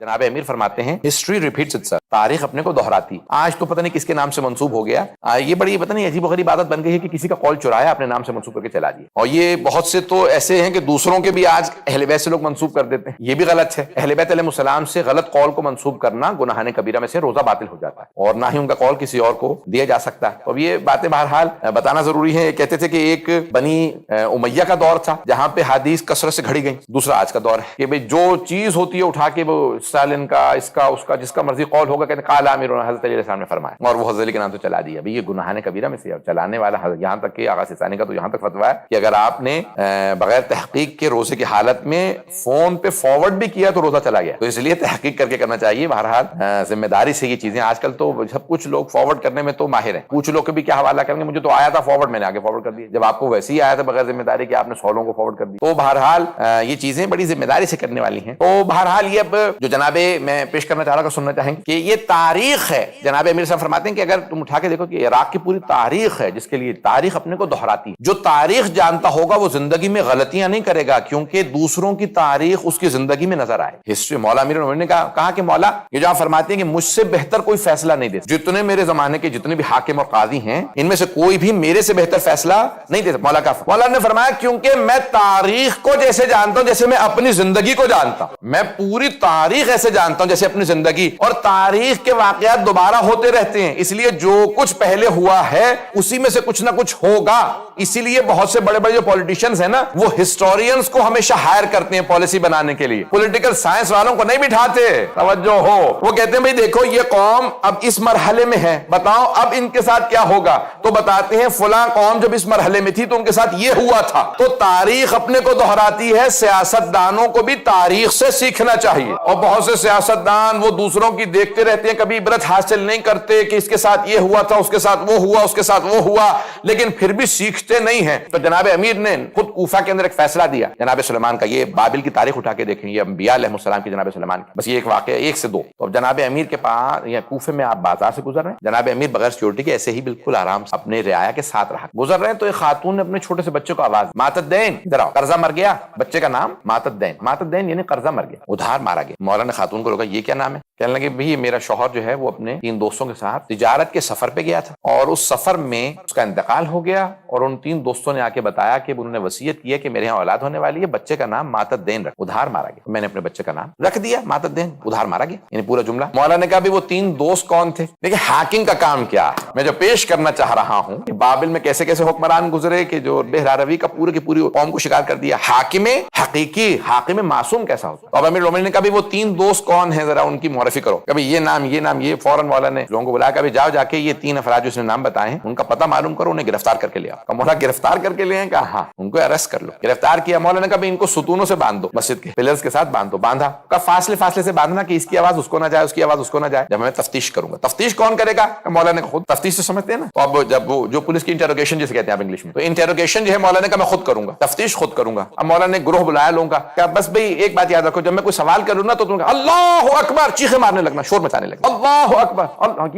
جناب امیر فرماتے ہیں ہسٹری ریپیٹس اٹسیلف، تاریخ اپنے کو دہراتی. آج تو پتہ نہیں کس کے نام سے منسوب ہو گیا. یہ بڑی پتہ نہیں عجیب و غریب عادت بن گئی ہے کہ کسی کا قول چرایا اپنے نام سے منسوب کر کے چلا دیا. اور یہ بہت سے تو ایسے ہیں کہ دوسروں کے بھی آج اہل بیت سے لوگ منسوب کر دیتے ہیں. یہ بھی غلط ہے. اہل بیت علیہ السلام سے غلط قول کو منسوب کرنا گناہ کبیرہ میں سے روزہ باطل ہو جاتا ہے، اور نہ ہی ان کا قول کسی اور کو دیا جا سکتا ہے. اب یہ باتیں بہرحال بتانا ضروری ہے. کہتے تھے کہ ایک بنی امیہ کا دور تھا جہاں پہ حدیث کثرت سے گھڑی گئی. دوسرا آج کا دور ہے کہ بھئی جو چیز ہوتی ہے اٹھا کے وہ اسٹالن کا، اس کا، اس کا، جس کا مرضی قول ہوگا کہتے قال امیر، حضرت علی السلام نے فرمایا اور وہ حضرت علی کے نام سے چلا دیا. بھئی یہ گناہ کبیرہ میں سے چلانے والا یہاں تک کہ آغا سیستانی کا تو یہاں تک فتویٰ ہے کہ اگر آپ نے بغیر تحقیق کے روزے کی حالت میں فون پہ فارورڈ بھی کیا تو روزہ چلا گیا. تو اس لیے تحقیق کر کے کرنا چاہیے. بہرحال ذمہ داری سے یہ چیزیں، آج کل تو سب کچھ لوگ فارورڈ کرنے میں تو ماہر ہیں. پوچھ لو کہ بھی کیا حوالہ کریں گے، مجھے تو آیا تھا فارورڈ، میں نے آگے فارورڈ کر دیا. جب آپ کو ویسے ہی آیا تھا بغیر ذمہ داری کہ آپ نے 100 لوگوں کو فارورڈ کر دیا. تو بہرحال یہ چیزیں بڑی ذمہ داری سے کرنے والی ہیں. تو بہرحال یہ اب جو جناب میں پیش کرنا چاہ رہا تھا سننا چاہیں گے کہ یہ تاریخ ہے. جناب امیر صاحب فرماتے ہیں کہ اگر تم اٹھا کے دیکھو کہ عراق کی پوری تاریخ ہے جس کے لیے تاریخ اپنے کو دہراتی ہے. جو تاریخ جانتا ہوگا وہ زندگی میں غلطیاں نہیں کرے گا کیونکہ دوسروں کی تاریخ اس کی زندگی میں نظر آئے. ہسٹری مولا امیر نے کہا کہ مولا یہ جو آپ فرماتے ہیں کہ مجھ سے بہتر کوئی فیصلہ نہیں دے سکتا. جتنے میرے زمانے کے جتنے بھی حاکم اور قاضی ہیں ان میں سے کوئی بھی میرے سے بہتر فیصلہ نہیں دے سکتا. مولا نے فرمایا کیونکہ میں تاریخ کو جیسے جانتا ہوں جیسے میں اپنی زندگی کو جانتا ہوں. میں پوری تاریخ ایسے جانتا ہوں جیسے اپنی زندگی، اور تاریخ کے واقعات دوبارہ ہوتے رہتے ہیں. اس لیے جو کچھ پہلے ہوا ہے اسی میں سے کچھ نہ کچھ ہوگا. اسی لیے بہت سے بڑے بڑے جو پولیٹیشنز ہیں نا وہ ہسٹورینز کو ہمیشہ ہائر کرتے ہیں پالیسی بنانے کے لیے. پولیٹیکل سائنس والوں کو نہیں بٹھاتے. توجہ ہو. وہ کہتے ہیں بھئی دیکھو یہ قوم اب اس مرحلے میں ہے، بتاؤ اب ان کے ساتھ کیا ہوگا. تو بتاتے ہیں فلاں قوم جب اس مرحلے میں تھی تو ان کے ساتھ یہ ہوا تھا. تو تاریخ اپنے کو دہراتی ہے. سیاستدانوں کو بھی تاریخ سے سیکھنا چاہیے. اور بہت سے سیاستدان وہ دوسروں کی دیکھتے رہتے ہیں، کبھی عبرت حاصل نہیں کرتے کہ اس کے ساتھ یہ ہوا تھا، اس کے ساتھ وہ ہوا، اس کے ساتھ وہ ہوا، لیکن پھر بھی سیکھتے نہیں ہیں. تو جناب امیر نے خود کوفہ کے اندر ایک فیصلہ دیا جناب سلیمان کا. یہ بابل کی تاریخ اٹھا کے دیکھیں، یہ انبیاء علیہ السلام کی جناب سلیمان کی. بس یہ ایک واقعہ، ایک سے دو. تو اب جناب امیر کے پاس یا کوفے میں آپ بازار سے گزر رہے ہیں، جناب امیر بغیر سیکورٹی کے ایسے ہی بالکل آرام سے اپنے رعایا کے ساتھ رہا گزر رہے ہیں. تو ایک خاتون نے اپنے چھوٹے سے بچے کو آواز، ماتت دین ادھر آؤ، قرضہ مر گیا. بچے کا نام ماتت دین. ماتت دین یعنی قرضہ مر گیا، ادھار مارا گیا. مولا نے خاتون کو روکا، یہ کیا نام ہے؟ کہنے لگے بھئی میرا شوہر جو ہے وہ اپنے 3 دوستوں کے ساتھ تجارت کے سفر پہ گیا تھا اور اس سفر میں اس کا انتقال ہو گیا، اور ان 3 دوستوں نے آ کے بتایا کہ انہوں نے وصیت کی ہے کہ میرے یہاں اولاد ہونے والی ہے، بچے کا نام ماتت دین رکھ. ادھار مارا گیا. میں نے اپنے بچے کا نام رکھ دیا ماتت دین، ادھار مارا گیا. یعنی پورا جملہ. مولا نے کہا بھی وہ 3 دوست کون تھے؟ دیکھیں حاکم کا کام کیا ہے. میں جو پیش کرنا چاہ رہا ہوں کہ بابل میں کیسے کیسے حکمران گزرے کہ جو بہراروی کا پورے کی پوری قوم کو شکار کر دیا. حاکم حقیقی، حاکم معصوم کیسا ہوتا. اب امیر المومنین نے کہا بھی وہ 3 دوست کون ہیں، ذرا ان کی معرفی کرو. کبھی یہ نام یہ نام یہ. فوراً مولا نے لوگوں کو بلایا، کبھی جاؤ جا کے یہ 3 افراد جو اس نے نام بتائے ہیں ان کا پتہ معلوم کرو، انہیں گرفتار کر کے لے آؤ. مولا گرفتار کر کے لے آئے؟ کہا ہاں. ان کو اریسٹ کر لو. گرفتار کیا. مولا نے کہا بھی ان کو ستونوں سے باندھ دو، مسجد کے پلرز کے ساتھ باندھ دو. باندھا. کہا فاصلے سے باندھنا کہ اس کی آواز اس کو نہ جائے، اس کی آواز اس کو نہ جائے. جب میں تفتیش کروں گا. تفتیش کون کرے گا؟ مولا نے خود. تفتیش سے سمجھتے ہیں نا. تو اب جب وہ جو پولیس کی انٹروگیشن جسے کہتے ہیں آپ انگلش میں، تو انٹروگیشن جو ہے مولا نے کہا میں خود کروں گا، تفتیش خود کروں گا. اب مولا نے گروہ بلایا لوگوں کا. کہا بس بھئی ایک بات یاد رکھو، جب میں کوئی سوال کروں نا تو تم اللہ اکبر چیخے مارنے لگنا، شور مچانے لگنا. اللہ اکبر.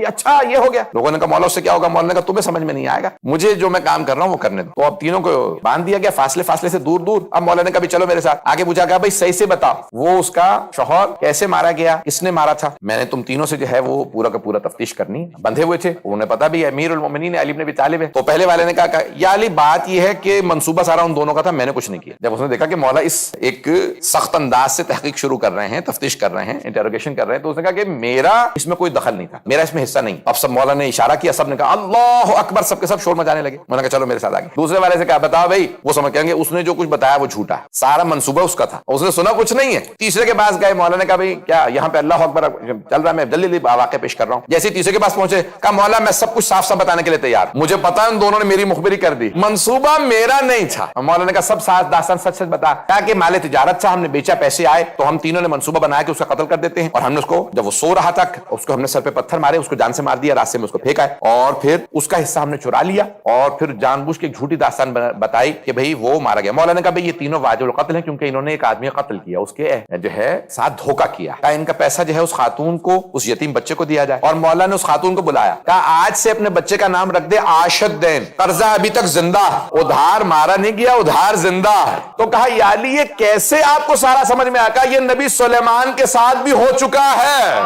اچھا یہ ہو گیا. لوگوں نے کہا مولا اس سے کیا ہوگا؟ مولا نے کہا تمہیں سمجھ میں نہیں آئے گا، مجھے جو میں کام کر رہا ہوں وہ کرنے دو. تو اب تینوں کو باندھ دیا گیا فاصلے سے دور دور. اب مولا نے کہا بھی چلو میرے ساتھ. آگے پوچھا کہ بھائی صحیح سے بتاؤ وہ اس کا شوہر کیسے مارا گیا، کس نے مارا تھا. میں نے تم تینوں سے جو ہے وہ پورا کا پورا تفتیش کرنی. بندھے ہوئے تھے، انہیں پتا بھی امیر المومنین علی بن ابی طالب ہے. تو پہلے والے نے کہا یا علی بات یہ ہے کہ منصوبہ سارا ان دونوں کا تھا، میں نے کچھ نہیں کیا. جب اس نے دیکھا کہ مولا اس ایک سخت انداز سے تحقیق شروع کر رہے ہیں، تفتیش کر رہے ہیں، انٹروگیشن کر رہے ہیں، تو اس نے کہا کہ میرا اس میں کوئی دخل نہیں تھا، میرا اس میں حصہ نہیں. اب سب مولا نے اشارہ کیا، سب نے کہا اللہ اکبر، سب کے سب شور مچانے لگے. مولا نے کہا چلو میرے ساتھ آگے. دوسرے والے سے کہا بتاؤ بھائی. وہ سمجھ کہیں گے اس نے جو کچھ بتایا وہ جھوٹا ہے، سارا منصوبہ اس کا تھا، اس نے سنا کچھ نہیں ہے. تیسرے کے پاس گئے. مولا نے کہا بھائی کیا یہاں پہ اللہ اکبر چل رہا ہے؟ میں جلدی واقعہ پیش کر رہا ہوں. جیسے تیسرے کے پاس پہنچے کہا مولا میں سب کچھ صاف بتانے کے لیے تیار، مجھے پتا ان دونوں نے میری مخبری کر دی، منصوبہ میرا نہیں تھا. مولا نے کہا سب ساتھ داستان سچ بتا. کہا کہ مال تجارت تھا، ہم نے بیچا، پیسے آئے تو ہم تینوں نے منصوبہ بنایا کہ اس کا قتل کر دیتے ہیں اور ہم نے اس کو کو جب وہ سو رہا تھا اس کو ہم نے سر پہ پتھر مارے, اس کو جان سے مار دیا, راستے میں اس کو پھینکا ہے, اور پھر اس کا حصہ ہم نے چرا لیا, اور پھر جان بوجھ کے ایک جھوٹی داستان بتائی کہ بھئی وہ مارا گیا. مولانا نے کہا بھئی یہ تینوں واجب القتل ہیں کیونکہ انہوں نے ایک آدمی کا قتل کیا, اس کے جو ہے ساتھ دھوکہ کیا. کہا ان کا پیسہ جو ہے اس خاتون کو, اس یتیم بچے کو دیا جائے. اور مولانا نے اس خاتون کو بلایا, کہا آج سے اپنے بچے کا نام رکھ دے عاشت دین, قرضہ ابھی تک زندہ, ادھار مارا نہیں گیا, ادھار زندہ ہے. تو کہا یا علی یہ کیسے آپ کو سارا سمجھ میں آیا؟ یہ نبی سلیمان کے ساتھ بھی ہو چکا ہے.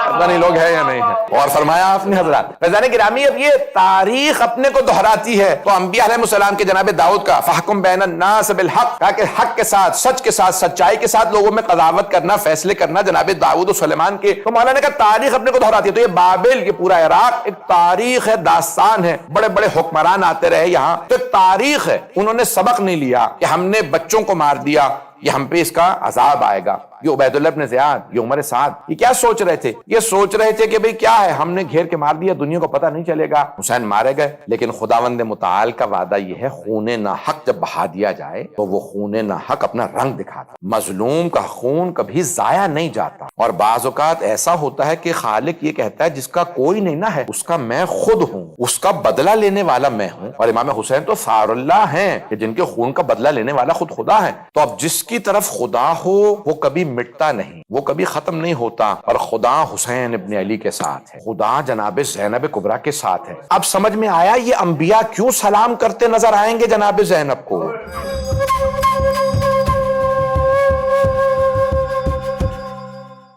پتہ نہیں لوگ ہے یا نہیں ہے. اور فرمایا آپ نے حضرات فیضان گرامی, اب یہ تاریخ اپنے کو دہراتی ہے. تو انبیاء علیہ السلام کے جناب داؤد کا فحکم بین الناس بالحق, کہا کہ حق کے ساتھ, سچ کے ساتھ, سچائی کے ساتھ لوگوں میں قضاوت کرنا, فیصلے کرنا جناب داؤد و سلیمان کے. تو مولانا نے کہا تاریخ اپنے کو دہراتی ہے. تو یہ بابل, یہ پورا عراق ایک تاریخ ہے, داستان ہے, بڑے بڑے حکمران آتے رہے یہاں, تو ایک تاریخ ہے. انہوں نے سبق نہیں لیا کہ ہم نے بچوں کو مار دیا, یہ ہم پہ اس کا عذاب آئے گا. یہ عبید اللہ ابن زیاد, یہ عمر سعد, یہ کیا سوچ رہے تھے؟ یہ سوچ رہے تھے کہ بھئی کیا ہے, ہم نے گھیر کے مار دیا, دنیا کو پتہ نہیں چلے گا. حسین مارے گئے, لیکن خداوند متعال کا وعدہ یہ ہے خون ناحق جب بہا دیا جائے تو وہ خون ناحق اپنا رنگ دکھاتا. مظلوم کا خون کبھی ضائع نہیں جاتا. اور بعض اوقات ایسا ہوتا ہے کہ خالق یہ کہتا ہے جس کا کوئی نہیں نہ ہے اس کا میں خود ہوں, اس کا بدلہ لینے والا میں ہوں. اور امام حسین تو ثار اللہ ہیں کہ جن کے خون کا بدلہ لینے والا خود خدا ہے. تو اب جس کی طرف خدا ہو وہ کبھی مٹتا نہیں, وہ کبھی ختم نہیں ہوتا. اور خدا حسین ابن علی کے ساتھ ہے, خدا جناب زینب کبریٰ کے ساتھ ہے. اب سمجھ میں آیا یہ انبیاء کیوں سلام کرتے نظر آئیں گے جناب زینب کو.